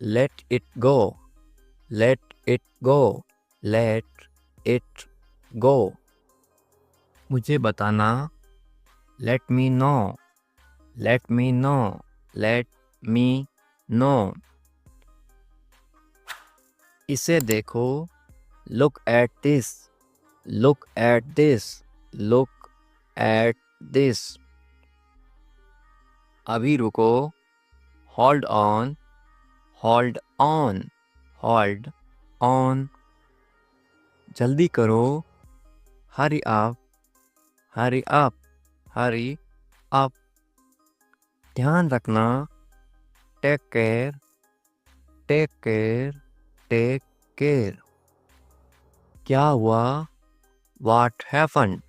Let it go. Let it go. Let it go. मुझे बताना. Let me know. Let me know. Let me know. इसे देखो. Look at this. Look at this. Look at this. अभी रुको. Hold on. Hold on. Hold on. जल्दी करो. Hurry up. Hurry up. Hurry up. ध्यान रखना. Take care. Take care. Take care. क्या हुआ? What happened?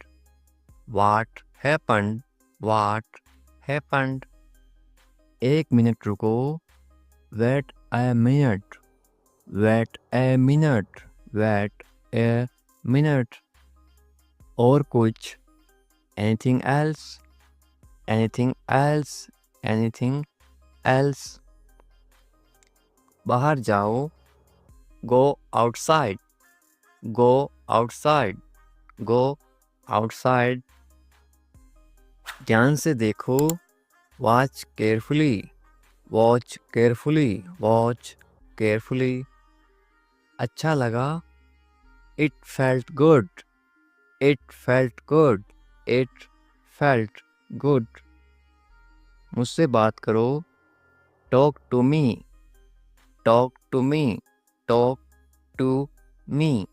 What happened? What happened? एक minute रुको. Wait a minute. Wait a minute. Wait a minute. और कुछ? Anything else? Anything else? Anything else? बाहर जाओ. Go outside. Go outside. Go outside. ध्यान से देखो. Watch carefully. Watch carefully. Watch carefully. अच्छा लगा. It felt good. It felt good. It felt good. मुझसे बात करो. Talk to me. Talk to me. Talk to me.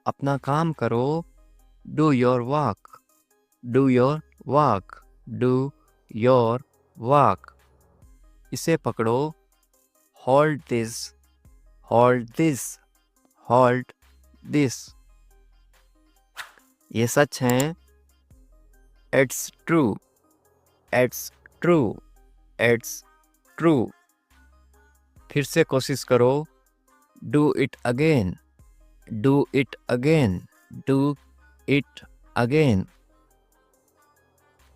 अपना काम करो. Do your work. Do your work. Do your work. इसे पकड़ो. Hold this. Hold this. Hold this. ये सच है. It's true. It's true. It's true. फिर से कोशिश करो. Do it again. Do it again. Do it again.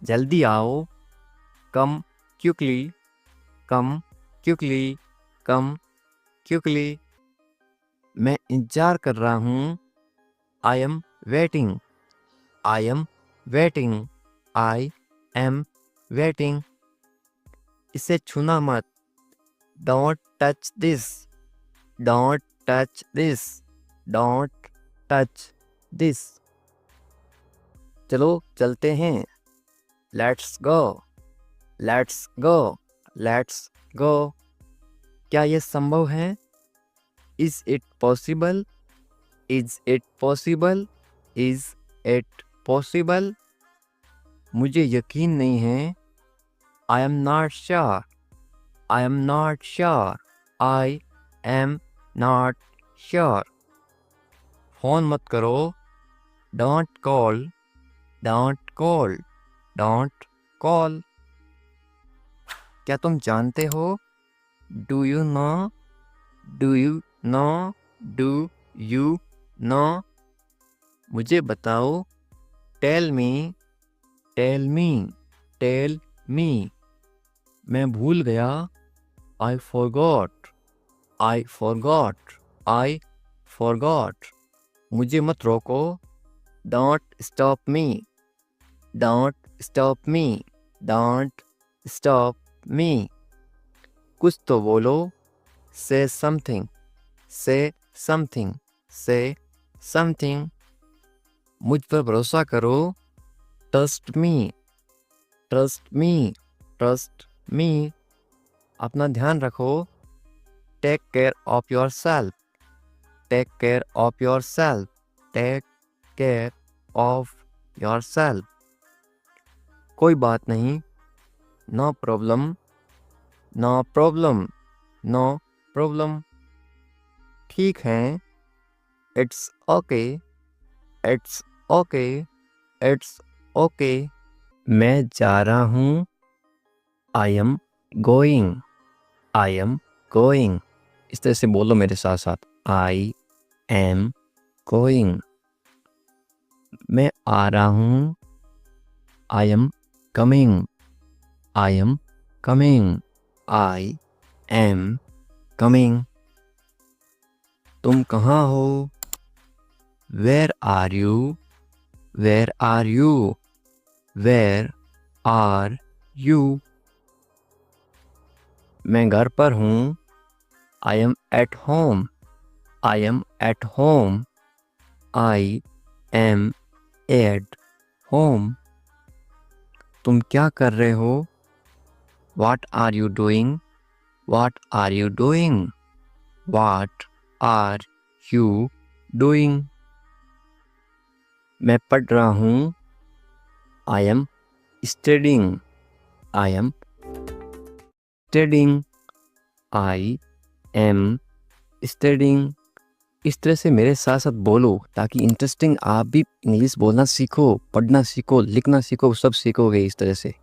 जल्दी आओ. Come quickly. Come quickly. Come quickly. मैं इंतजार कर रहा हूँ. I am waiting. I am waiting. I am waiting. इसे छूना मत. Don't touch this. Don't touch this. Don't touch this. चलो चलते हैं. Let's go. Let's go. Let's go. क्या ये संभव है? Is it possible? Is it possible? Is it possible? मुझे यकीन नहीं है. I am not sure. I am not sure. I am not sure. Phone मत करो. Don't call. Don't call. Don't call. क्या तुम जानते हो? Do you know? Do you know? Do you know? मुझे बताओ. Tell me. Tell me. Tell me. मैं भूल गया. I forgot. I forgot. I forgot. मुझे मत रोको. Don't stop me. Don't stop me. Don't stop me. कुछ तो बोलो. Say something. Say something. Say something. मुझ पर भरोसा करो. Trust me. Trust me. Trust me. अपना ध्यान रखो. Take care of yourself. Take care of yourself. Take care of yourself. कोई बात नहीं. No problem. No problem. No problem. ठीक है. It's okay. It's okay. It's okay. मैं जा रहा हूँ. I am going. I am going. इस तरह से बोलो मेरे साथ साथ. I am going. मैं आ रहा हूँ. I am coming. I am coming. I am coming. तुम कहाँ हो? Where are you? Where are you? Where are you? मैं घर पर हूँ। I am at home. I am at home. I am at home. तुम क्या कर रहे हो? What are you doing? What are you doing? What are you doing? मैं पढ़ रहा हूँ। I am studying. I am studying. I am studying. इस तरह से मेरे साथ साथ बोलो ताकि इंटरेस्टिंग आप भी इंग्लिश बोलना सीखो, पढ़ना सीखो, लिखना सीखो, सब सीखोगे इस तरह से।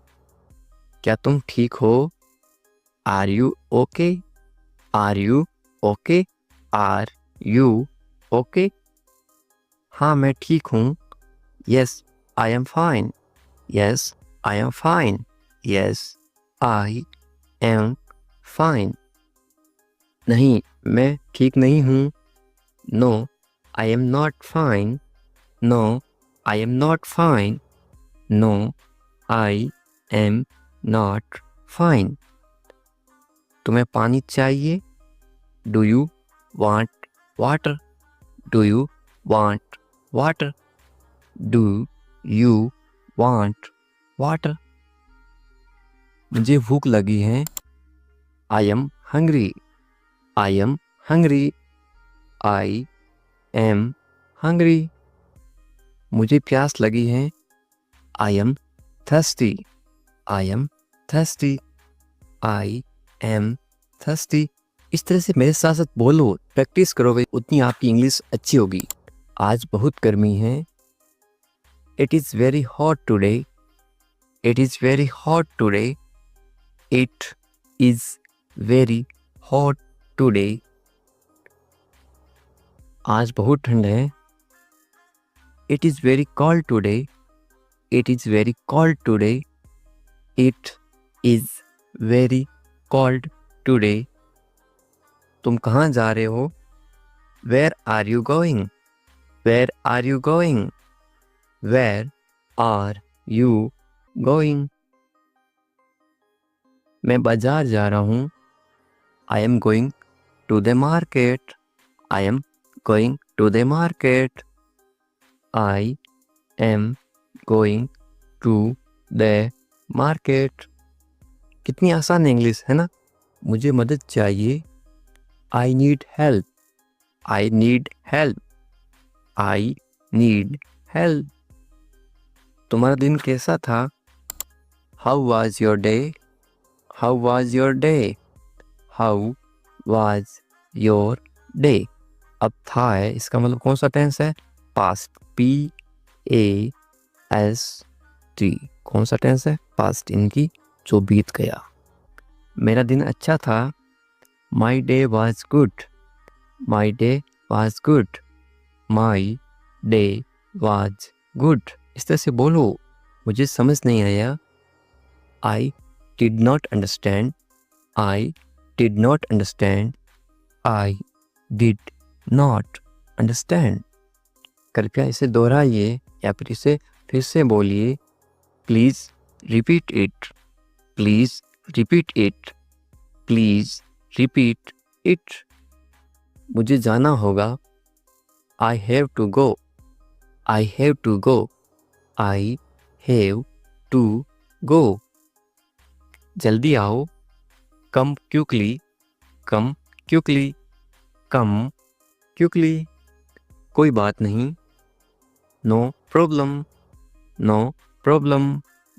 क्या तुम ठीक हो? Are you okay? Are you okay? Are you okay? हाँ मैं ठीक हूँ। Yes, I am fine. Yes, I am fine. Yes, I am fine. नहीं, मैं ठीक नहीं हूँ। No, I am not fine. No, I am not fine. No, I am not fine. तुम्हें पानी चाहिए? Do you want water? Do you want water? Do you want water? मुझे भूख लगी है। I am hungry. I am hungry. I am hungry. मुझे प्यास लगी है। I am thirsty. I am thirsty. I am thirsty. इस तरह से मेरे साथ साथ बोलो, प्रैक्टिस करोगे उतनी आपकी इंग्लिश अच्छी होगी। आज बहुत गर्मी है। It is very hot today. It is very hot today. It is very hot today. आज बहुत ठंड है। It is very cold today. It is very cold today. It is very cold today. तुम कहाँ जा रहे हो? Where are you going? Where are you going? Where are you going? मैं बाजार जा रहा हूँ। I am going to the market. I am going to the market. I am going to the market. कितनी आसान इंग्लिश है ना? मुझे मदद चाहिए। I need help. I need help. I need help. तुम्हारा दिन कैसा था? How was your day? How was your day? How was your day? अब था है, इसका मतलब कौन सा टेंस है? Past. P-A-S-T. कौन सा टेंस है? Past इनकी जो बीत गया। मेरा दिन अच्छा था। My day was good. My day was good. My day was good. इस तरह से बोलो। मुझे समझ नहीं आया। I did not understand. I did not understand. I did not understand. कृपया इसे दोहराइए या फिर इसे फिर से बोलिए। Please repeat it. Please repeat it. Please repeat it. मुझे जाना होगा। I have to go. I have to go. I have to go. जल्दी आओ। Come quickly. Come quickly. Come quickly. कोई बात नहीं। No problem. No problem.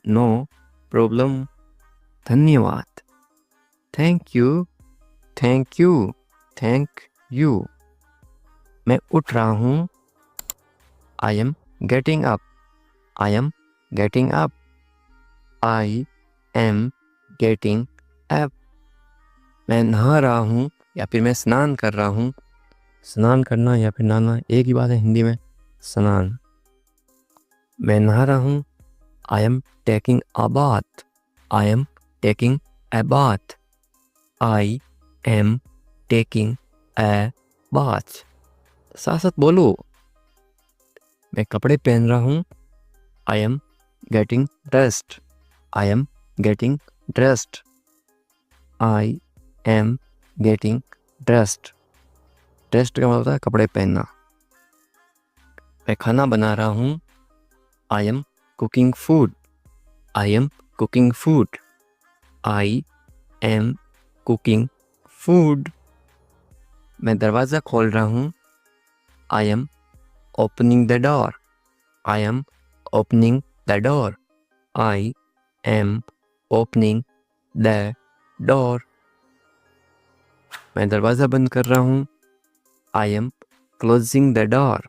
No problem. धन्यवाद। Thank you. Thank you. Thank you. मैं उठ रहा हूँ। I am getting up. I am getting up. I am getting up. मैं नहा रहा हूँ या फिर मैं स्नान कर रहा हूँ। स्नान करना या फिर नहाना एक ही बात है हिंदी में। स्नान। मैं नहा रहा हूँ। I am taking a bath. I am taking a bath. I am taking a bath. साथ साथ बोलो। मैं कपड़े पहन रहा हूँ। I am getting dressed. I am getting dressed. I am getting dressed. Dressed का मतलब होता है कपड़े पहनना। मैं खाना बना रहा हूँ। I am cooking food. I am cooking food. I am cooking food. मैं दरवाज़ा खोल रहा हूँ। I am opening the door. I am opening the door. I am opening the door. मैं दरवाज़ा बंद कर रहा हूँ। I am closing the door.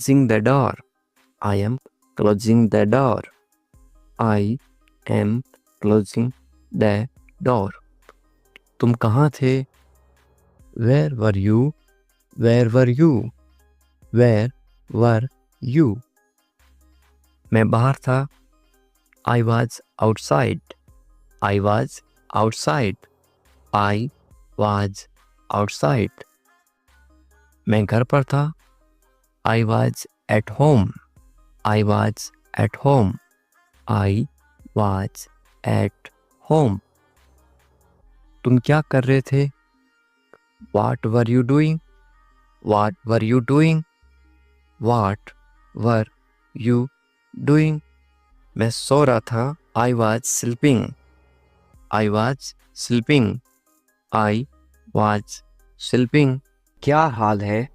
Closing the door. I am closing the door. I am closing the door. तुम कहाँ थे? Where were you? Where were you? Where were you? मैं बाहर था। I was outside. I was outside. I was outside. मैं घर पर था। I was at home. I was at home. I was at home. तुम क्या कर रहे थे? What were you doing? What were you doing? What were you doing? मैं सो रहा था। I was sleeping. I was sleeping. I was sleeping. क्या हाल है?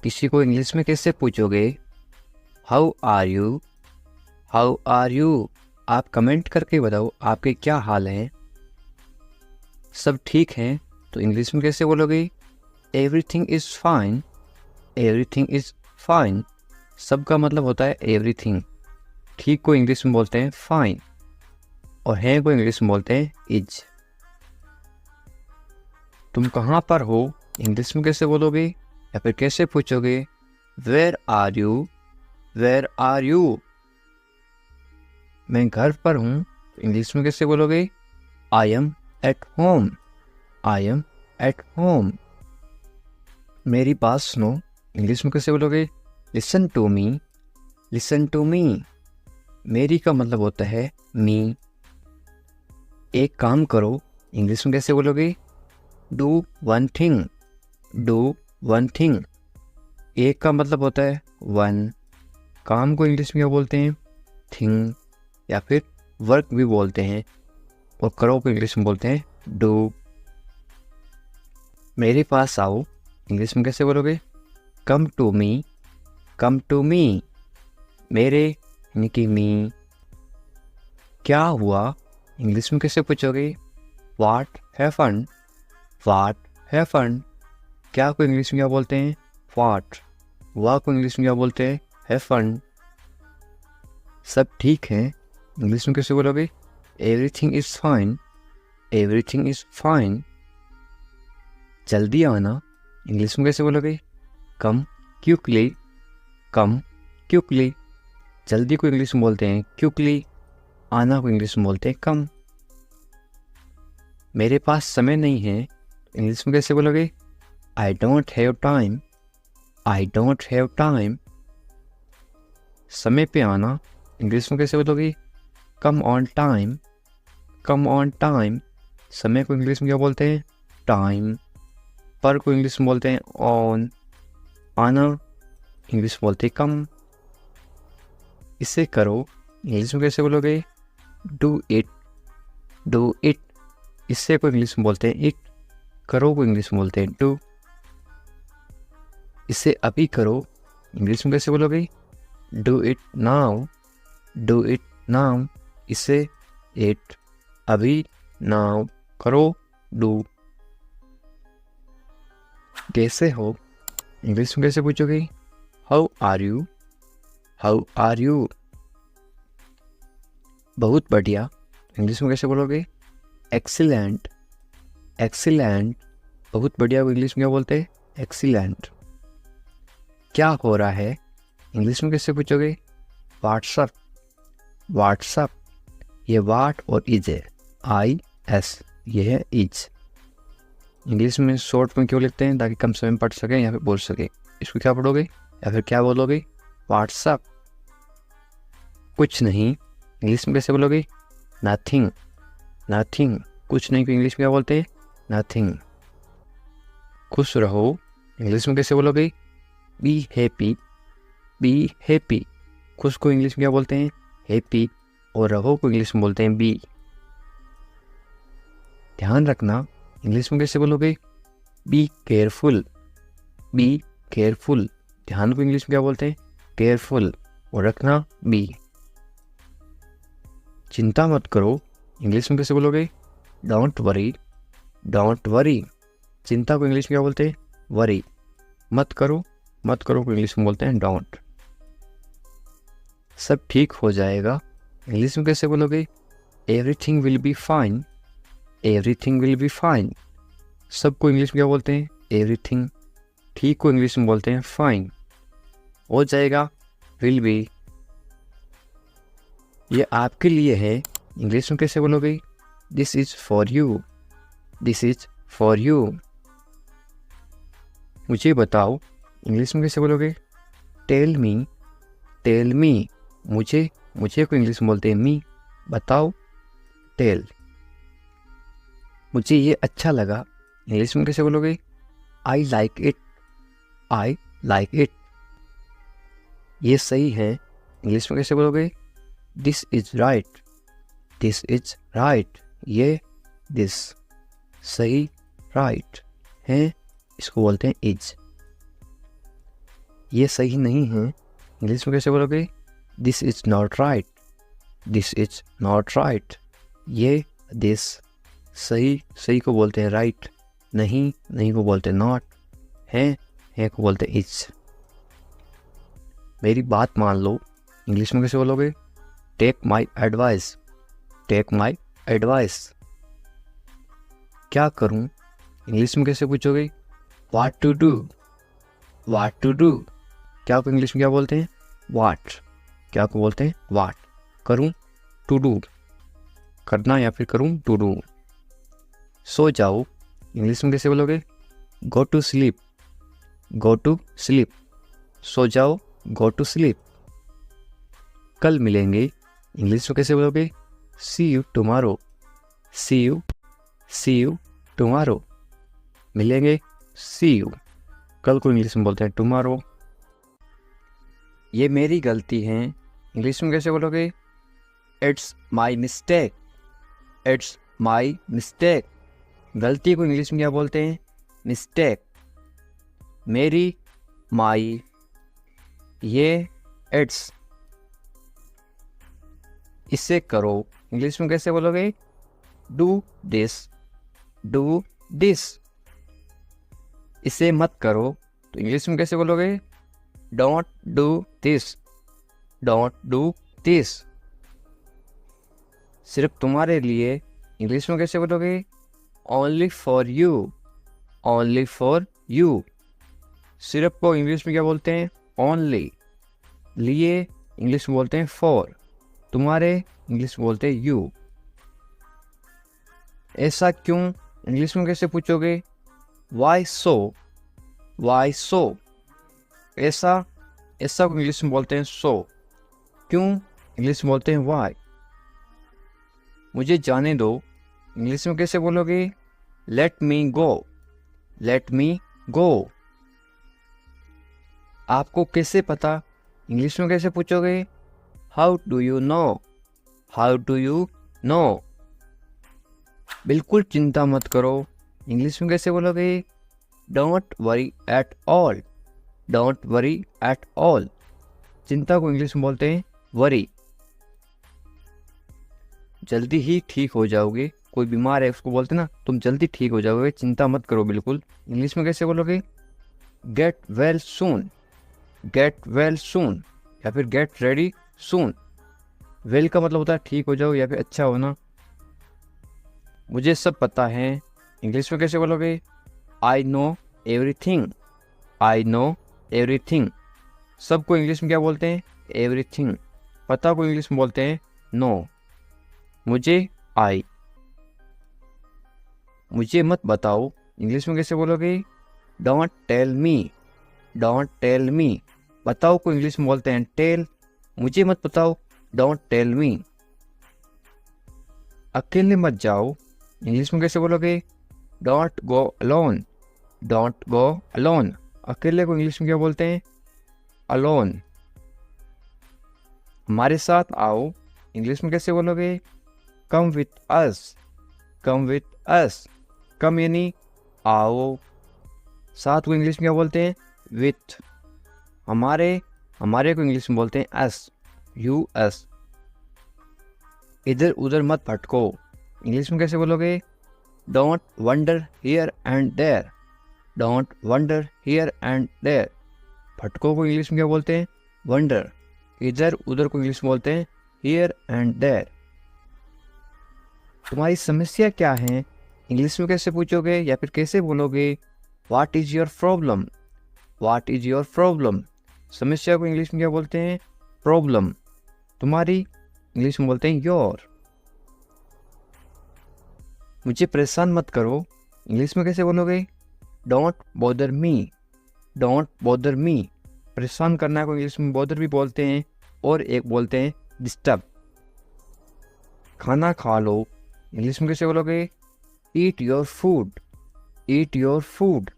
किसी को इंग्लिश में कैसे पूछोगे? How are you? How are you? आप कमेंट करके बताओ आपके क्या हाल है। सब ठीक हैं तो इंग्लिश में कैसे बोलोगे? Everything is fine. Everything is fine. सब का मतलब होता है एवरीथिंग। ठीक को इंग्लिश में बोलते हैं फाइन और है को इंग्लिश में बोलते हैं इज। तुम कहाँ पर हो? इंग्लिश में कैसे बोलोगे या फिर कैसे पूछोगे? Where are you? Where are you? मैं घर पर हूँ तो इंग्लिश में कैसे बोलोगे? I am at home. I am at home. मेरी बात सुनो। इंग्लिश में कैसे बोलोगे? Listen to me. Listen to me. मेरी का मतलब होता है मी। एक काम करो। इंग्लिश में कैसे बोलोगे? Do one thing. Do one thing. एक का मतलब होता है वन। काम को इंग्लिश में क्या बोलते हैं? थिंग या फिर वर्क भी बोलते हैं। और करो को इंग्लिश में बोलते हैं डू। मेरे पास आओ। इंग्लिश में कैसे बोलोगे? Come to me. Come to me. मेरे यानी कि मी। क्या हुआ? इंग्लिश में कैसे पूछोगे? What happened. What happened. क्या को इंग्लिश में क्या बोलते हैं? व्हाट। वाह को इंग्लिश में क्या बोलते हैं? हैपेंड। सब ठीक है इंग्लिश में कैसे बोलोगे? Everything is fine. Everything is fine. जल्दी आना। इंग्लिश में कैसे बोलोगे? कम क्विकली। कम क्विकली। जल्दी को इंग्लिश में बोलते हैं क्विकली। आना को इंग्लिश में बोलते हैं कम। मेरे पास समय नहीं है इंग्लिश में कैसे बोलोगे? I don't have time. I don't have time. समय पे आना इंग्लिश में कैसे बोलोगे? Come on time. Come on time. समय को इंग्लिश में क्या बोलते हैं? टाइम। पर को इंग्लिश में बोलते हैं ऑन। आना इंग्लिश में बोलते हैं कम। इसे करो इंग्लिश में कैसे बोलोगे? Do it. Do it. इससे को इंग्लिश में बोलते हैं इट। करो को इंग्लिश में बोलते हैं डू। इसे अभी करो इंग्लिश में कैसे बोलोगे? Do it now. Do it now. इसे इट अभी नाउ करो डू। कैसे हो इंग्लिश में कैसे पूछोगे? How are you. How are you. बहुत बढ़िया इंग्लिश में कैसे बोलोगे? एक्सीलेंट। एक्सीलेंट। बहुत बढ़िया को इंग्लिश में क्या बोलते हैं? एक्सीलेंट। क्या हो रहा है इंग्लिश में कैसे पूछोगे? व्हाट्सअप। व्हाट्सअप। ये वाट और इज है। IS ये है इज। इंग्लिश में शॉर्ट में क्यों लिखते हैं? ताकि कम समय में पढ़ सकें या फिर बोल सकें। इसको क्या पढ़ोगे या फिर क्या बोलोगे? व्हाट्सअप। कुछ नहीं इंग्लिश में कैसे बोलोगे? नथिंग। नथिंग, कुछ नहीं को इंग्लिश में क्या बोलते हैं? नथिंग। खुश रहो इंग्लिश में कैसे बोलोगे? Be happy. बी हैप्पी, खुश को इंग्लिश में क्या बोलते हैं? हैप्पी। और रहो को इंग्लिश में बोलते हैं बी। ध्यान रखना इंग्लिश में कैसे बोलोगे? Be careful. बी केयरफुल, ध्यान को इंग्लिश में क्या बोलते हैं? केयरफुल। और रखना बी। चिंता मत करो इंग्लिश में कैसे बोलोगे? Don't worry. डोंट वरी, चिंता को इंग्लिश में क्या बोलते हैं? वरी। मत करो, मत करो को इंग्लिश में बोलते हैं डोंट। सब ठीक हो जाएगा इंग्लिश में कैसे बोलोगे? Everything will be fine. Everything will be fine, सबको इंग्लिश में क्या बोलते हैं? एवरीथिंग। ठीक को इंग्लिश में बोलते हैं फाइन। हो जाएगा विल बी। ये आपके लिए है इंग्लिश में कैसे बोलोगे? This is for you. This is for you. मुझे बताओ इंग्लिश में कैसे बोलोगे? टेल मी। टेल मी, मुझे, मुझे को इंग्लिश में बोलते हैं मी। बताओ टेल। मुझे ये अच्छा लगा इंग्लिश में कैसे बोलोगे? I like it. I like it. ये सही है इंग्लिश में कैसे बोलोगे? This is right. This is right, ये दिस। सही राइट है, इसको बोलते हैं इज। ये सही नहीं है इंग्लिश में कैसे बोलोगे? This is not right. This is not right, ये दिस। सही, सही को बोलते हैं राइट। नहीं, नहीं को बोलते हैं नॉट। है को बोलते हैं इज। मेरी बात मान लो इंग्लिश में कैसे बोलोगे? Take my advice. Take my advice. क्या करूं इंग्लिश में कैसे पूछोगे? What to do. What to do, क्या को इंग्लिश में क्या बोलते हैं? व्हाट। क्या को बोलते हैं? व्हाट। करूं, टू डू, करना या फिर करूं, टू डू। सो जाओ इंग्लिश में कैसे बोलोगे? Go to sleep. Go to sleep, सो जाओ, गो टू स्लीप। कल मिलेंगे इंग्लिश में कैसे बोलोगे? See you tomorrow. See you tomorrow, मिलेंगे सी यू। कल को इंग्लिश में बोलते हैं टुमारो। ये मेरी गलती है इंग्लिश में कैसे बोलोगे? It's my mistake. It's my mistake, गलती को इंग्लिश में क्या बोलते हैं? मिस्टेक। मेरी, माई, ये इट्स। इसे करो इंग्लिश में कैसे बोलोगे? Do this. Do this. इसे मत करो तो इंग्लिश में कैसे बोलोगे? Don't do this. Don't do this. सिर्फ तुम्हारे लिए इंग्लिश में कैसे बोलोगे? Only for you. Only for you, सिर्फ को इंग्लिश में क्या बोलते हैं? ओनली। लिए इंग्लिश में बोलते हैं फॉर। तुम्हारे इंग्लिश में बोलते हैं यू। ऐसा क्यों इंग्लिश में कैसे पूछोगे? वाई सो। वाई सो, ऐसा, ऐसा को इंग्लिश में बोलते हैं सो। क्यों इंग्लिश में बोलते हैं वाई। मुझे जाने दो इंग्लिश में कैसे बोलोगे? लेट मी गो। लेट मी गो। आपको कैसे पता इंग्लिश में कैसे पूछोगे? How do you know. How do you know. बिल्कुल चिंता मत करो इंग्लिश में कैसे बोलोगे? Don't worry at all. Don't worry at all, चिंता को इंग्लिश में बोलते हैं वरी। जल्दी ही ठीक हो जाओगे, कोई बीमार है उसको बोलते ना तुम जल्दी ठीक हो जाओगे, चिंता मत करो बिल्कुल। इंग्लिश में कैसे बोलोगे? Get well soon. Get well soon या फिर गेट रेडी सून। वेल का मतलब होता है ठीक हो जाओ या फिर अच्छा होना। मुझे सब पता है इंग्लिश में कैसे बोलोगे? I know everything. I know everything, सबको इंग्लिश में क्या बोलते हैं? एवरीथिंग। पता को इंग्लिश में बोलते हैं नो। मुझे, आई। मुझे मत बताओ, इंग्लिश में कैसे बोलोगे? Don't tell me, don't tell me. बताओ को इंग्लिश में बोलते हैं टेल, मुझे मत बताओ, डोंट टेल मी। अकेले मत जाओ, इंग्लिश में कैसे बोलोगे? Don't go alone, don't go alone. अकेले को इंग्लिश में क्या बोलते हैं? अलोन। हमारे साथ आओ, इंग्लिश में कैसे बोलोगे? Come with us, come with us. कम यानी आओ, साथ को इंग्लिश में क्या बोलते हैं? विथ। हमारे को इंग्लिश में बोलते हैं अस, यू अस। इधर उधर मत भटको, इंग्लिश में कैसे बोलोगे? Don't wander here and there, don't wander here and there. भटको को इंग्लिश में क्या बोलते हैं? वंडर। इधर उधर को इंग्लिश में बोलते हैं हियर एंड देयर। तुम्हारी समस्या क्या है, इंग्लिश में कैसे पूछोगे या फिर कैसे बोलोगे? What is your problem, what is your problem. समस्या को इंग्लिश में क्या बोलते हैं? प्रॉब्लम। तुम्हारी इंग्लिश में बोलते हैं योर। मुझे परेशान मत करो, इंग्लिश में कैसे बोलोगे? Don't bother me, don't bother me. परेशान करना को इंग्लिश में बॉदर भी बोलते हैं और एक बोलते हैं डिस्टर्ब। खाना खा लो, इंग्लिश में कैसे बोलोगे? Eat your food, eat your food.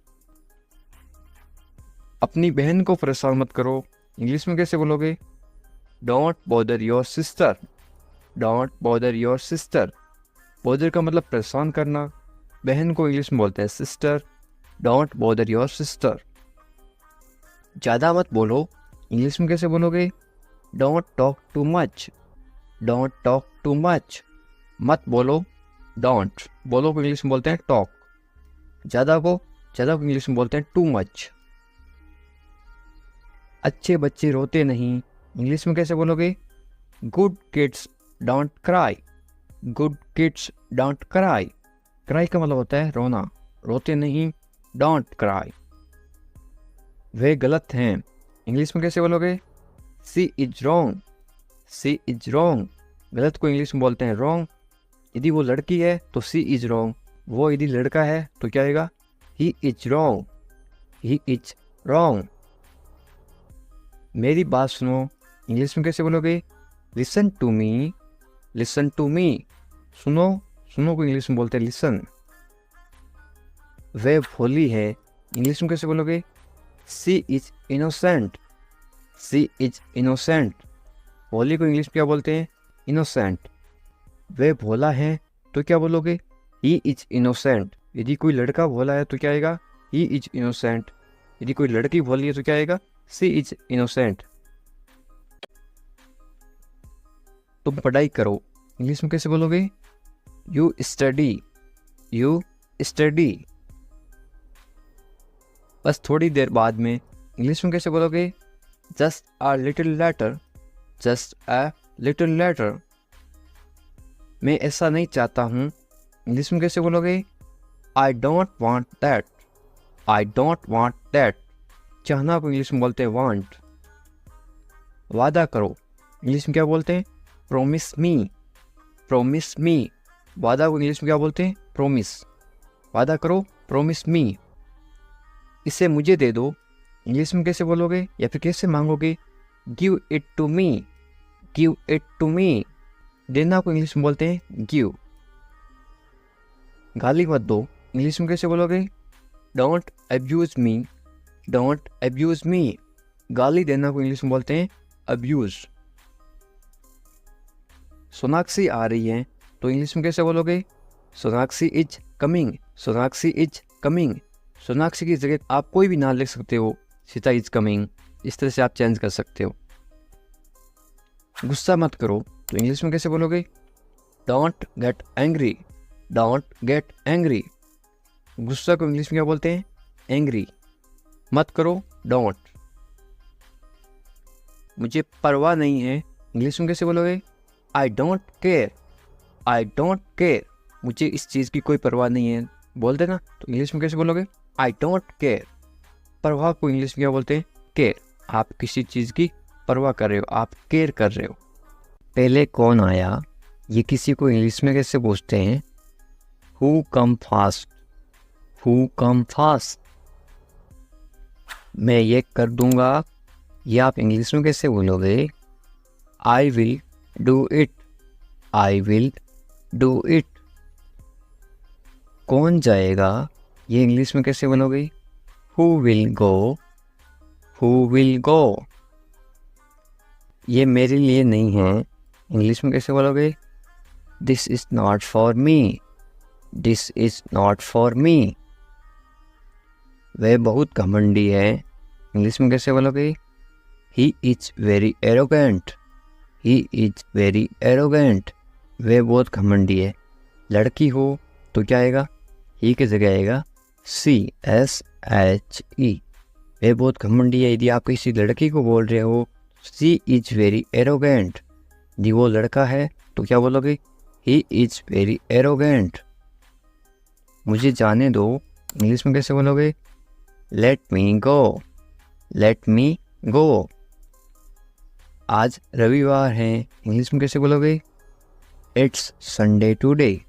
अपनी बहन को परेशान मत करो, इंग्लिश में कैसे बोलोगे? Don't bother your sister, don't bother your sister. Bother का मतलब परेशान करना, बहन को इंग्लिश में बोलते हैं sister, don't bother your sister. ज़्यादा मत बोलो, इंग्लिश में कैसे बोलोगे? Don't talk too much, don't talk too much. मत बोलो, डोंट। बोलो को इंग्लिश में बोलते हैं टॉक। ज़्यादा को इंग्लिश में बोलते हैं टू मच। अच्छे बच्चे रोते नहीं, इंग्लिश में कैसे बोलोगे? Good kids don't cry, good kids don't cry. Cry का मतलब होता है रोना, रोते नहीं, डोंट क्राई। वे गलत हैं, इंग्लिश में कैसे बोलोगे? She is wrong, she is wrong. गलत को इंग्लिश में बोलते हैं रॉन्ग। यदि वो लड़की है तो सी इज रॉन्ग, वो यदि लड़का है तो क्या आएगा? He is wrong, he is wrong. मेरी बात सुनो, इंग्लिश में कैसे बोलोगे? Listen to me, listen to me. सुनो, सुनो को इंग्लिश में बोलते हैं लिसन। वे भोली है, इंग्लिश में कैसे बोलोगे? She is innocent, she is innocent. भोली को इंग्लिश में क्या बोलते हैं? इनोसेंट। वे भोला है तो क्या बोलोगे? He is innocent. यदि कोई लड़का भोला है तो क्या आएगा? He is innocent. यदि कोई लड़की भोली है तो क्या आएगा? सी इज इनोसेंट। तुम पढ़ाई करो, इंग्लिश में कैसे बोलोगे? You study, you study. बस थोड़ी देर बाद में, इंग्लिश में कैसे बोलोगे? Just a little letter, just a little letter. मैं ऐसा नहीं चाहता हूँ, इंग्लिश में कैसे बोलोगे? I don't want that, I don't want that. चाहना को इंग्लिश में बोलते हैं वांट। वादा करो, इंग्लिश में क्या बोलते हैं? प्रोमिस मी, प्रोमिस मी। वादा को इंग्लिश में क्या बोलते हैं? प्रोमिस। वादा करो, प्रोमिस मी। इसे मुझे दे दो, इंग्लिश में कैसे बोलोगे या फिर कैसे मांगोगे? Give it to me, give it to me. देना को इंग्लिश में बोलते हैं गिव। गाली मत दो, इंग्लिश में कैसे बोलोगे? Don't abuse me, don't abuse me. गाली देना को इंग्लिश में बोलते हैं अब्यूज। सोनाक्षी आ रही है तो इंग्लिश में कैसे बोलोगे? Sonakshi is coming, Sonakshi is coming. Sonakshi की जगह आप कोई भी नाम लिख सकते हो, सीता इज कमिंग, इस तरह से आप चेंज कर सकते हो। गुस्सा मत करो तो इंग्लिश में कैसे बोलोगे? Don't get angry, don't get angry. गुस्सा को इंग्लिश में क्या बोलते हैं? एंग्री। मत करो, डोंट। मुझे परवाह नहीं है, इंग्लिश में कैसे बोलोगे? I don't care, I don't care. मुझे इस चीज़ की कोई परवाह नहीं है, बोल देना। तो इंग्लिश में कैसे बोलोगे? I don't care. परवाह को इंग्लिश में क्या बोलते हैं? केयर। आप किसी चीज़ की परवाह कर रहे हो, आप केयर कर रहे हो। पहले कौन आया, ये किसी को इंग्लिश में कैसे पूछते हैं? Who come fast, who come fast. मैं ये कर दूंगा, ये आप इंग्लिश में कैसे बोलोगे? I will do it, I will do it. कौन जाएगा, ये इंग्लिश में कैसे बोलोगे? Who will go, who will go. ये मेरे लिए नहीं है, इंग्लिश में कैसे बोलोगे? This is not for me, this is not for me. वह बहुत घमंडी है, इंग्लिश में कैसे बोलोगे? He is very arrogant, he is very arrogant. वह बहुत घमंडी है। लड़की हो तो क्या आएगा? ही की जगह आएगा CSHE। वह बहुत घमंडी है। यदि आप किसी लड़की को बोल रहे हो शी इज वेरी एरोगेंट, यदि वो लड़का है तो क्या बोलोगे? He is very arrogant. मुझे जाने दो, इंग्लिश में कैसे बोलोगे? लेट मी गो, लेट मी गो। आज रविवार है, इंग्लिश में कैसे बोलोगे? It's Sunday today,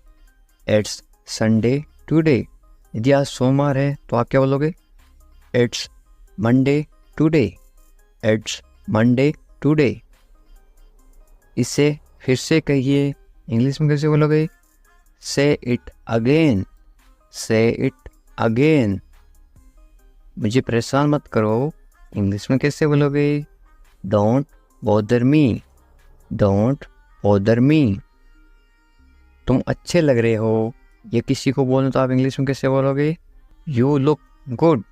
it's Sunday today. यदि आज सोमवार है तो आप क्या बोलोगे? It's Monday today, it's Monday today. इसे फिर से कहिए, इंग्लिश में कैसे बोलोगे? से इट अगेन, से इट अगेन। मुझे परेशान मत करो, इंग्लिश में कैसे बोलोगे? Don't bother me, don't bother me. तुम अच्छे लग रहे हो, ये किसी को बोलो तो आप इंग्लिश में कैसे बोलोगे? You look good,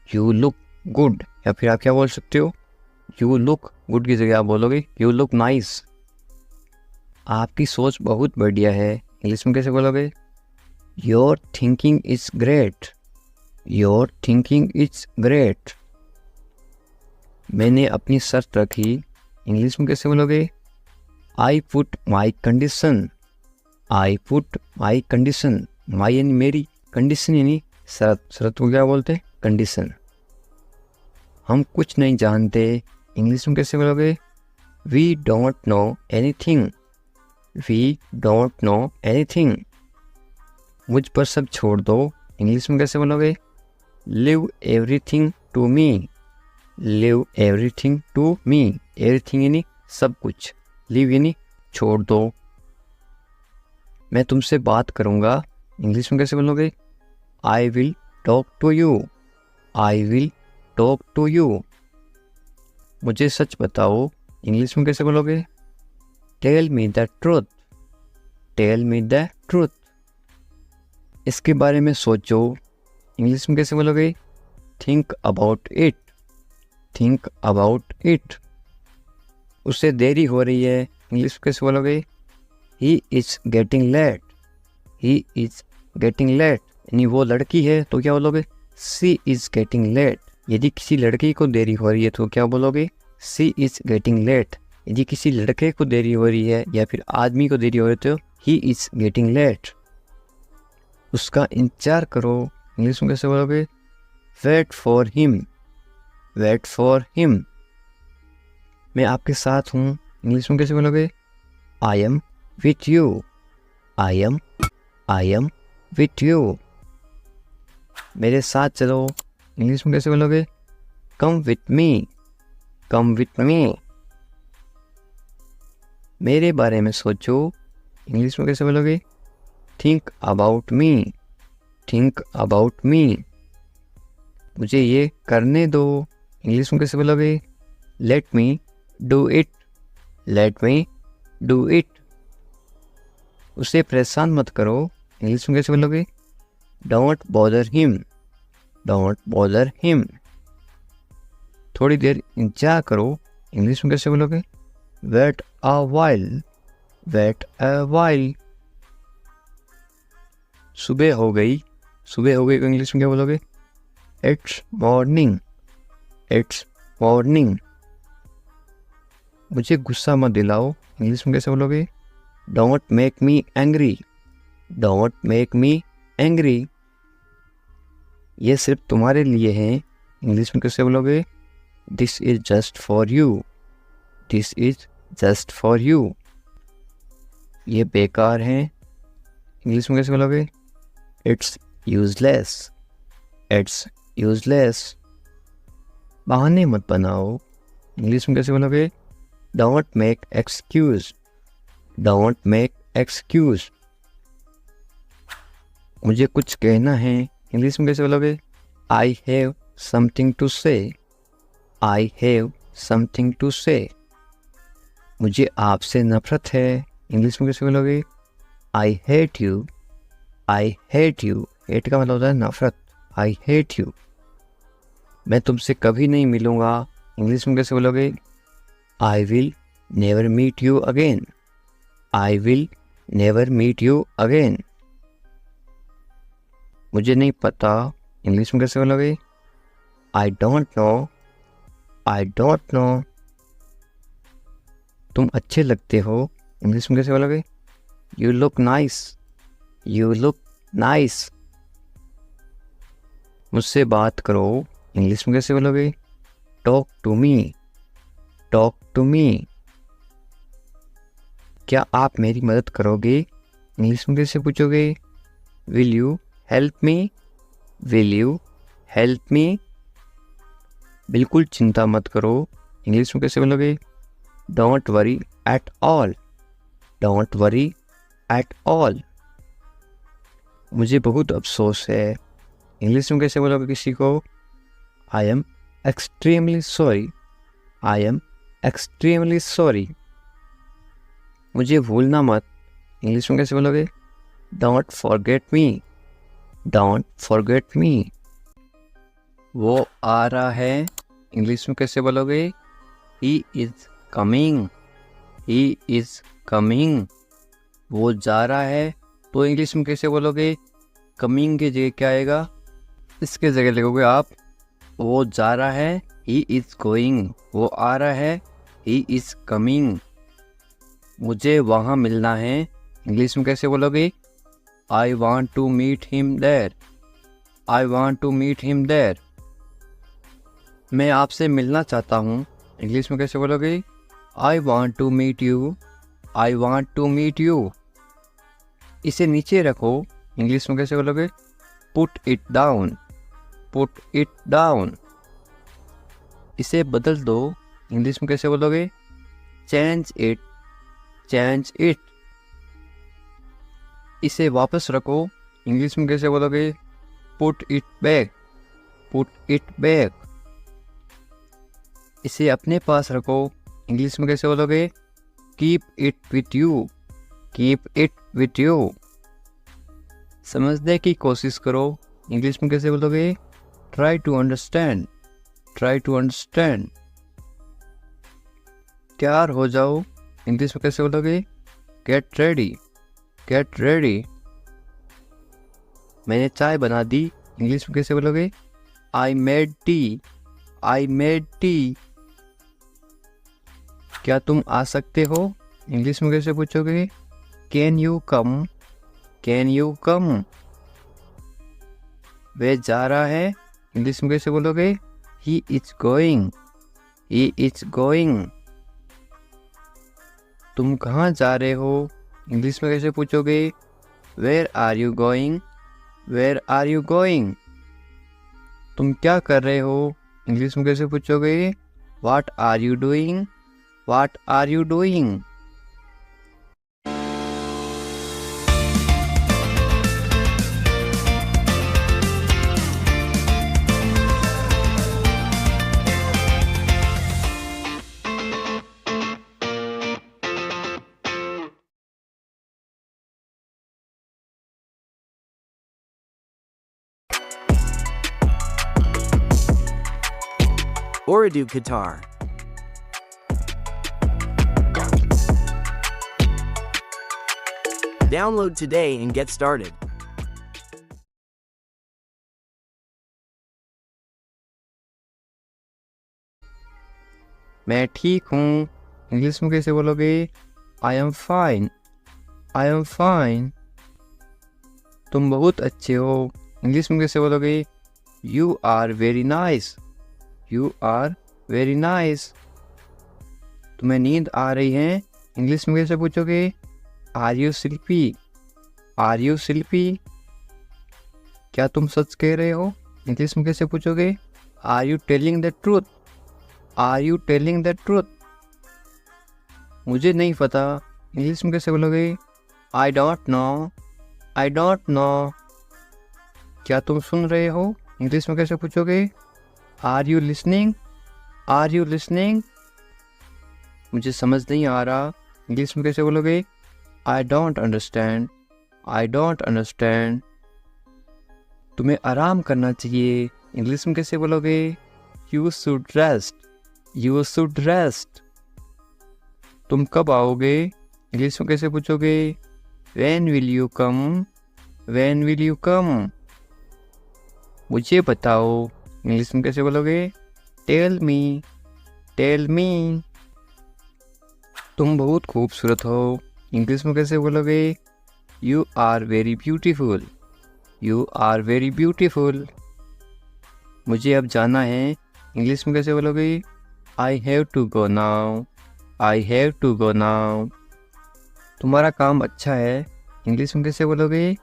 you look good. या फिर आप क्या बोल सकते हो? यू लुक गुड की जगह आप बोलोगे यू लुक नाइस। आपकी सोच बहुत बढ़िया है, इंग्लिश में कैसे बोलोगे? Your thinking is great, your thinking is great. मैंने अपनी शर्त रखी, इंग्लिश में कैसे बोलोगे? I put my condition, I put my condition. My यानी मेरी, कंडीशन यानी शर्त। शर्त को क्या बोलते? कंडीशन। हम कुछ नहीं जानते, इंग्लिश में कैसे बोलोगे? We don't know anything, we don't know anything. मुझ पर सब छोड़ दो, इंग्लिश में कैसे बोलोगे? Leave everything to me, leave everything to me. Everything यानी सब कुछ, लिव यानी छोड़ दो। मैं तुमसे बात करूँगा, इंग्लिश में कैसे बोलोगे? I will talk to you, I will talk to you. मुझे सच बताओ, इंग्लिश में कैसे बोलोगे? Tell me the truth, tell me the truth. इसके बारे में सोचो, इंग्लिश में कैसे बोलोगे? Think about it, think about it. उससे देरी हो रही है, इंग्लिश में कैसे बोलोगे? He is getting late, he is getting late. यानी वो लड़की है तो क्या बोलोगे? She is getting late. यदि किसी लड़की को देरी हो रही है तो क्या बोलोगे? She is getting late. यदि किसी लड़के को देरी हो रही है या फिर आदमी को देरी हो रही है तो ही इज गेटिंग लेट। उसका इंतजार करो, इंग्लिश में कैसे बोलोगे? Wait for him, wait for him. मैं आपके साथ हूँ, इंग्लिश में कैसे बोलोगे? I am with you, I am with you. मेरे साथ चलो, इंग्लिश में कैसे बोलोगे? Come with me, come with me. मेरे बारे में सोचो, इंग्लिश में कैसे बोलोगे? Think about me, think about me. मुझे ये करने दो, इंग्लिश में कैसे बोलोगे? Let me do it, let me do it. उसे परेशान मत करो, इंग्लिश में कैसे बोलोगे? Don't bother him, don't bother him. थोड़ी देर इंतजार करो, इंग्लिश में कैसे बोलोगे? Wait a while, wait a while. सुबह हो गई, सुबह हो गई को इंग्लिश में क्या बोलोगे? It's morning, it's morning. मुझे गुस्सा मत दिलाओ, इंग्लिश में कैसे बोलोगे? Don't make me angry, don't make me angry. ये सिर्फ तुम्हारे लिए है, इंग्लिश में कैसे बोलोगे? This is just for you, this is just for you. ये बेकार है, इंग्लिश में कैसे बोलोगे? It's useless, it's useless. बहाने मत बनाओ, इंग्लिश में कैसे बोलोगे? Don't make excuse, don't make excuse. मुझे कुछ कहना है, इंग्लिश में कैसे बोलोगे? आई हैव समथिंग टू से, आई हैव समथिंग टू से। मुझे आपसे नफरत है, इंग्लिश में कैसे बोलोगे? I hate you, I hate you. Hate का मतलब होता है नफरत, आई हेट यू। मैं तुमसे कभी नहीं मिलूँगा, इंग्लिश में कैसे बोलोगे? I will never meet you again, I will never meet you again. मुझे नहीं पता, इंग्लिश में कैसे बोलोगे? I don't know, I don't know. तुम अच्छे लगते हो, इंग्लिश में कैसे बोलोगे? You look nice, you look nice. मुझसे बात करो, इंग्लिश में कैसे बोलोगे? Talk to me, talk to me. क्या आप मेरी मदद करोगे, इंग्लिश में कैसे पूछोगे? Will you help me, will you help मी। बिल्कुल चिंता मत करो, इंग्लिश में कैसे बोलोगे? Don't worry at all, don't worry at all. मुझे बहुत अफसोस है, इंग्लिश में कैसे बोलोगे किसी को? I am extremely sorry, I am extremely sorry. मुझे भूलना मत, इंग्लिश में कैसे बोलोगे? Don't forget me, don't forget me. वो आ रहा है, इंग्लिश में कैसे बोलोगे? He is coming, he is coming. वो जा रहा है, तो इंग्लिश में कैसे बोलोगे? कमिंग की जगह क्या आएगा? इसके जगह लिखोगे आप वो जा रहा है, ही इज़ गोइंग। वो आ रहा है, ही इज़ कमिंग। मुझे वहाँ मिलना है, इंग्लिश में कैसे बोलोगे? I want to meet him there, I want to meet him there. मैं आपसे मिलना चाहता हूँ, इंग्लिश में कैसे बोलोगे? I want to meet you, I want to meet you. इसे नीचे रखो, इंग्लिश में कैसे बोलोगे? Put it down, put it down. इसे बदल दो, इंग्लिश में कैसे बोलोगे? Change it, change it. इसे वापस रखो, इंग्लिश में कैसे बोलोगे? Put it back, put it back. इसे अपने पास रखो, इंग्लिश में कैसे बोलोगे? Keep it with you, keep it with you. समझने की कोशिश करो, इंग्लिश में कैसे बोलोगे? Try to understand, try to understand. तैयार हो जाओ, इंग्लिश में कैसे बोलोगे? Get ready, get ready. मैंने चाय बना दी, इंग्लिश में कैसे बोलोगे? I made tea, I made tea. क्या तुम आ सकते हो, इंग्लिश में कैसे पूछोगे? Can you come, can you come. वह जा रहा है, इंग्लिश में कैसे बोलोगे? He is going, he is going. तुम कहाँ जा रहे हो, इंग्लिश में कैसे पूछोगे? Where are you going, where are you going. तुम क्या कर रहे हो, इंग्लिश में कैसे पूछोगे? What are you doing, what are you doing. Ooredoo Qatar. Download today and get started. मैं ठीक हूँ, इंग्लिश में कैसे बोलोगे? I am fine, I am fine. तुम बहुत अच्छे हो, इंग्लिश में कैसे बोलोगे? You are very nice, you are very nice. तुम्हें नींद आ रही है, इंग्लिश में कैसे पूछोगे? Are you sleepy, are you sleepy. क्या तुम सच कह रहे हो? इंग्लिश में कैसे पूछोगे? Are you telling the truth? Are you telling the truth? मुझे नहीं पता, इंग्लिश में कैसे बोलोगे? I don't know. I don't know. क्या तुम सुन रहे हो? इंग्लिश में कैसे पूछोगे? Are you listening? Are you listening? मुझे समझ नहीं आ रहा, इंग्लिश में कैसे बोलोगे? I don't understand. I don't understand. तुम्हें आराम करना चाहिए, इंग्लिश में कैसे बोलोगे? You should rest. You should rest. तुम कब आओगे? इंग्लिश में कैसे पूछोगे? When will you come? When will you come? मुझे बताओ, इंग्लिश में कैसे बोलोगे? Tell me. Tell me. तुम बहुत खूबसूरत हो, इंग्लिश में कैसे बोलोगे? You are very beautiful. You are very beautiful. मुझे अब जाना है, इंग्लिश में कैसे बोलोगे? I have to go now. I have to go now. तुम्हारा काम अच्छा है, इंग्लिश में कैसे बोलोगे?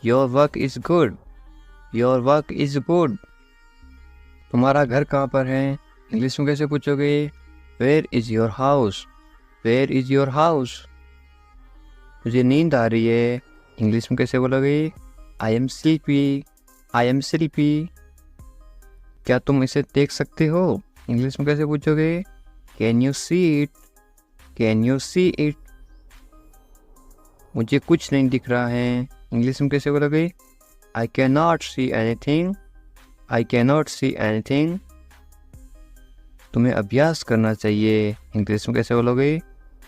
Your work is good. Your work is good. तुम्हारा घर कहाँ पर है, इंग्लिश में कैसे पूछोगे? Where is your house? Where is your house? मुझे नींद आ रही है, इंग्लिश में कैसे बोलोगे? I am sleepy. I am sleepy. क्या तुम इसे देख सकते हो, इंग्लिश में कैसे पूछोगे? Can you see it? Can you see it? मुझे कुछ नहीं दिख रहा है, इंग्लिश में कैसे बोलोगे? I cannot see anything. I cannot see anything. तुम्हें अभ्यास करना चाहिए, इंग्लिश में कैसे बोलोगे?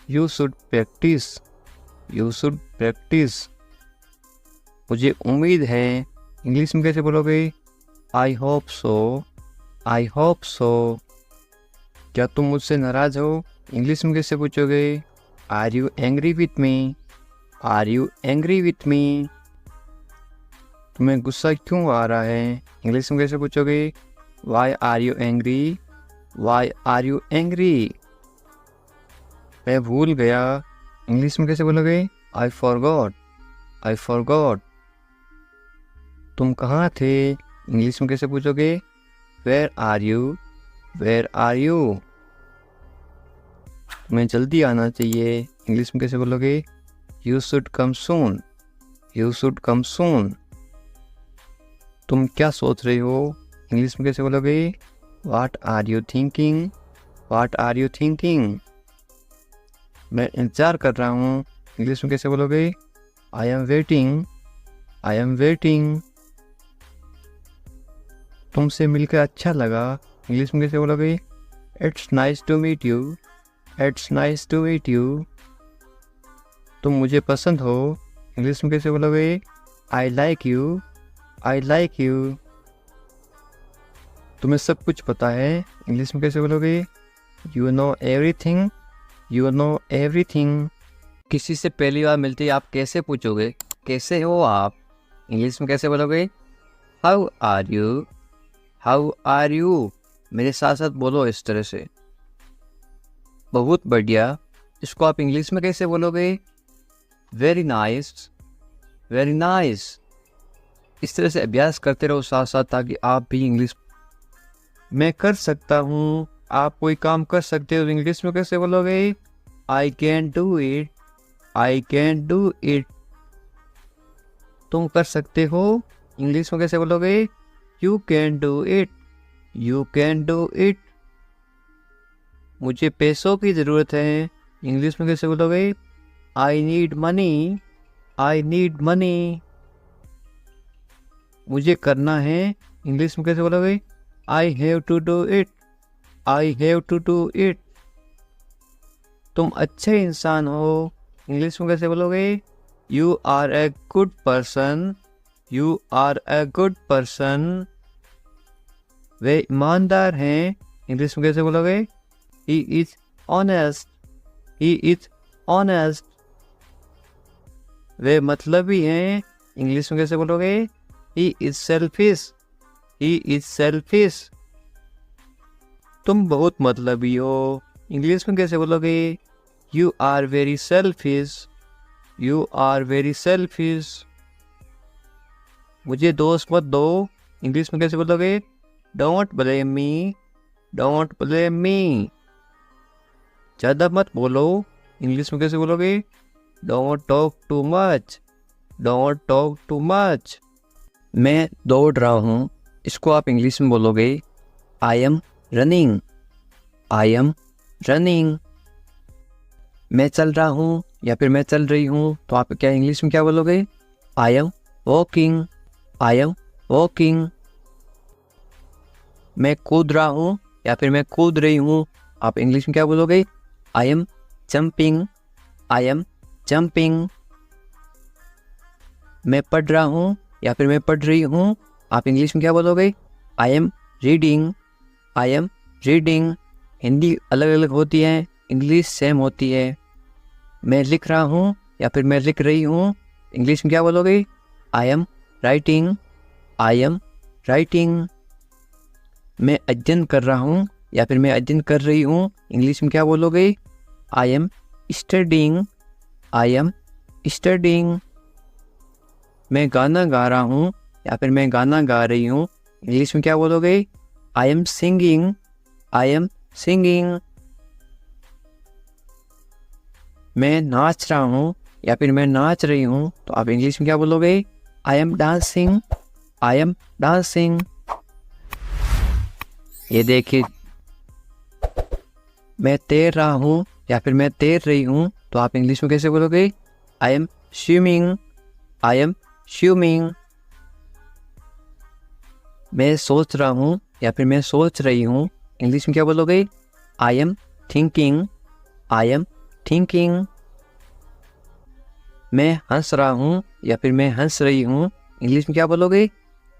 You should practice. You should practice. मुझे उम्मीद है, इंग्लिश में कैसे बोलोगे? I hope so. I hope so. क्या तुम मुझसे नाराज हो, इंग्लिश में कैसे पूछोगे? Are you angry with me? Are you angry with me? तुम्हें गुस्सा क्यों आ रहा है, इंग्लिश में कैसे पूछोगे? Why are you angry? Why are you angry? मैं भूल गया, इंग्लिश में कैसे बोलोगे? I forgot. I forgot. तुम कहाँ थे, इंग्लिश में कैसे पूछोगे? Where are you? Where are you? तुम्हें जल्दी आना चाहिए, इंग्लिश में कैसे बोलोगे? You should come soon. You should come soon. तुम क्या सोच रहे हो, इंग्लिश में कैसे बोलोगे? What are you thinking? What are you thinking? मैं इंतज़ार कर रहा हूँ, इंग्लिश में कैसे बोलोगे? I am waiting. I am waiting. तुमसे मिलकर अच्छा लगा, इंग्लिश में कैसे बोलोगे? It's nice to meet you. It's nice to meet you. तुम मुझे पसंद हो, इंग्लिश में कैसे बोलोगे? I like you. I like you. तुम्हें सब कुछ पता है, इंग्लिश में कैसे बोलोगे? You know everything. You know everything. किसी से पहली बार मिलते ही आप कैसे पूछोगे? कैसे हो आप? इंग्लिश में कैसे बोलोगे? How are you? How are you? मेरे साथ साथ बोलो इस तरह से। बहुत बढ़िया। इसको आप इंग्लिश में कैसे बोलोगे? Very nice. Very nice. इस तरह से अभ्यास करते रहो साथ साथ, ताकि आप भी इंग्लिश मैं कर सकता हूँ। आप कोई काम कर सकते हो, इंग्लिश में कैसे बोलोगे? I can do it. I can do it. तुम कर सकते हो, इंग्लिश में कैसे बोलोगे? You can do it. You can do it. मुझे पैसों की ज़रूरत है, इंग्लिश में कैसे बोलोगे? I need money. I need money. मुझे करना है, इंग्लिश में कैसे बोलोगे? I have to do it. I have to do it. तुम अच्छे इंसान हो, इंग्लिश में कैसे बोलोगे? You are a good person. You are a good person. वे ईमानदार हैं, इंग्लिश में कैसे बोलोगे? He is honest. He is honest. वे मतलबी हैं, इंग्लिश में कैसे बोलोगे? He is selfish. He is selfish. तुम बहुत मतलबी हो, इंग्लिश में कैसे बोलोगे? You are very selfish. You are very selfish. मुझे दोस्त मत दो, इंग्लिश में कैसे बोलोगे? Don't blame me, don't blame me. ज़्यादा मत बोलो, इंग्लिश में कैसे बोलोगे? Don't talk too much, don't talk too much. मैं दौड़ रहा हूँ, इसको आप इंग्लिश में बोलोगे I am running, I am running. मैं चल रहा हूँ या फिर मैं चल रही हूँ, तो आप क्या इंग्लिश में क्या बोलोगे? I am walking, I am walking. मैं कूद रहा हूँ या फिर मैं कूद रही हूँ, आप इंग्लिश में क्या बोलोगे? I M jumping, I am jumping. मैं पढ़ रहा हूँ या फिर मैं पढ़ रही हूँ, आप इंग्लिश में क्या बोलोगे? I am reading, I am reading. Hindi अलग अलग होती है, इंग्लिश सेम होती है। मैं लिख रहा हूँ या फिर मैं लिख रही हूँ, इंग्लिश में क्या बोलोगे? I am writing, I am writing. मैं अध्ययन कर रहा हूँ या फिर मैं अध्ययन कर रही हूँ, इंग्लिश में क्या बोलोगे? I am studying, I am studying. मैं गाना गा रहा हूँ या फिर मैं गाना गा रही हूँ, इंग्लिश में क्या बोलोगे? I am singing, I am singing. मैं नाच रहा हूँ या फिर मैं नाच रही हूँ, तो आप इंग्लिश में क्या बोलोगे? I M dancing, I am dancing. ये देखिए, मैं तैर रहा हूँ या फिर मैं तैर रही हूँ, तो आप इंग्लिश में कैसे बोलोगे? I M swimming, I am swimming. मैं सोच रहा हूँ या फिर मैं सोच रही हूँ, इंग्लिश में क्या बोलोगे? I am thinking, I am thinking. मैं हंस रहा हूँ या फिर मैं हंस रही हूँ, इंग्लिश में क्या बोलोगे?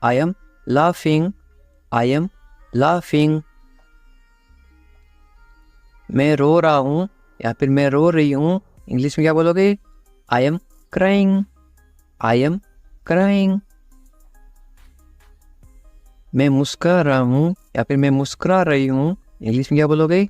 I am laughing, I am laughing. मैं रो रहा हूँ या फिर मैं रो रही हूँ, इंग्लिश में क्या बोलोगे? I am crying, I am crying. मैं मुस्कुरा रहा हूँ या फिर मैं मुस्कुरा रही हूँ, इंग्लिश में क्या बोलोगे?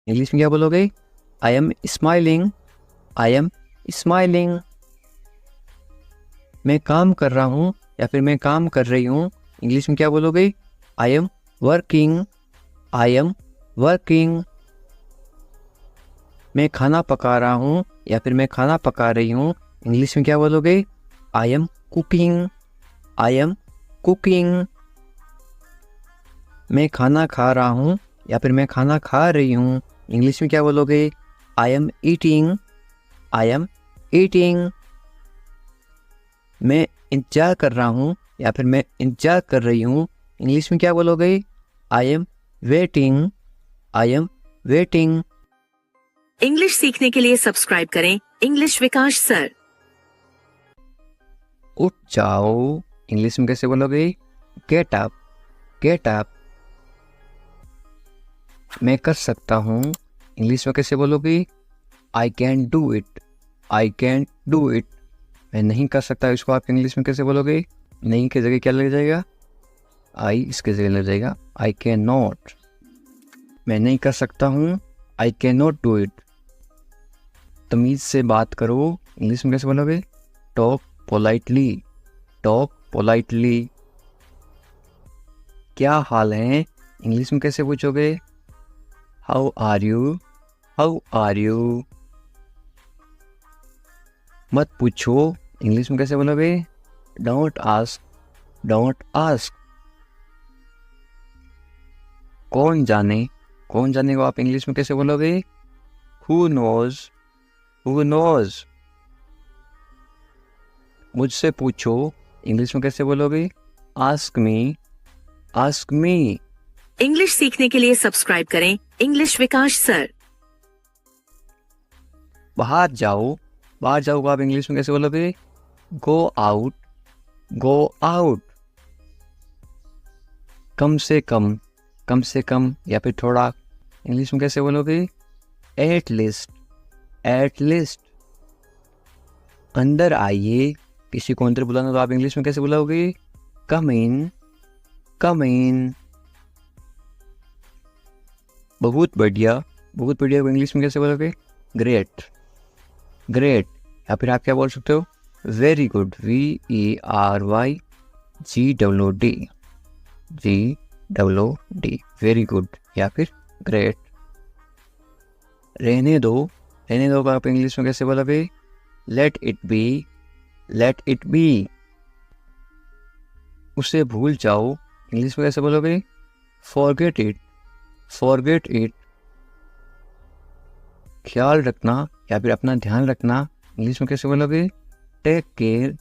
इंग्लिश में क्या बोलोगे? I am smiling, I am smiling. मैं काम कर रहा हूँ या फिर मैं काम कर रही हूँ, इंग्लिश में क्या बोलोगे? I am working, I am working. मैं खाना पका रहा हूँ या फिर मैं खाना पका रही हूँ, इंग्लिश में क्या बोलोगे? I am cooking, I am cooking. मैं खाना खा रहा हूँ या फिर मैं खाना खा रही हूँ, इंग्लिश में क्या बोलोगे? I am eating, I am eating. मैं इंतजार कर रहा हूँ या फिर मैं इंतजार कर रही हूँ, इंग्लिश में क्या बोलोगे? I am waiting, I am waiting. English सीखने के लिए सब्सक्राइब करें इंग्लिश विकास सर। उठ जाओ, इंग्लिश में कैसे बोलोगे? Get up, get up. मैं कर सकता हूँ, इंग्लिश में कैसे बोलोगे? I can do it, I can do it. मैं नहीं कर सकता, इसको आप इंग्लिश में कैसे बोलोगे? नहीं की जगह क्या लग जाएगा? आई इसके जगह लग जाएगा आई कैन नॉट। मैं नहीं कर सकता हूँ, I can not do it. तमीज़ से बात करो, इंग्लिश में कैसे बोलोगे? Talk politely, talk politely. क्या हाल है, इंग्लिश में कैसे पूछोगे? How are you, how are you. मत पूछो, इंग्लिश में कैसे बोलोगे? Don't ask, don't ask. कौन जाने, कौन जाने को आप इंग्लिश में कैसे बोलोगे? Who knows, who knows. मुझसे पूछो, इंग्लिश में कैसे बोलोगे? Ask me, ask me. English सीखने के लिए सब्सक्राइब करें इंग्लिश विकास सर। बाहर जाओ, बाहर जाओ को आप इंग्लिश में कैसे बोलोगे? Go out, go out. कम से कम या फिर थोड़ा, इंग्लिश में कैसे बोलोगे? At least, at least. अंदर आइए, किसी को अंदर बुलाना तो आप इंग्लिश में कैसे बुलाओगे? कम इन, कम इन। बहुत बढ़िया को इंग्लिश में कैसे बोलोगे? Great, great. या फिर आप क्या बोल सकते हो? Very good, VERYGOOD, GOOD, very good या फिर ग्रेट। रहने दो को आप इंग्लिश में कैसे बोलोगे? Let it be, let it be. उसे भूल जाओ, इंग्लिश में कैसे बोलोगे? Forget it, forget it. ख्याल रखना या फिर अपना ध्यान रखना, इंग्लिश में कैसे बोलोगे? Take care,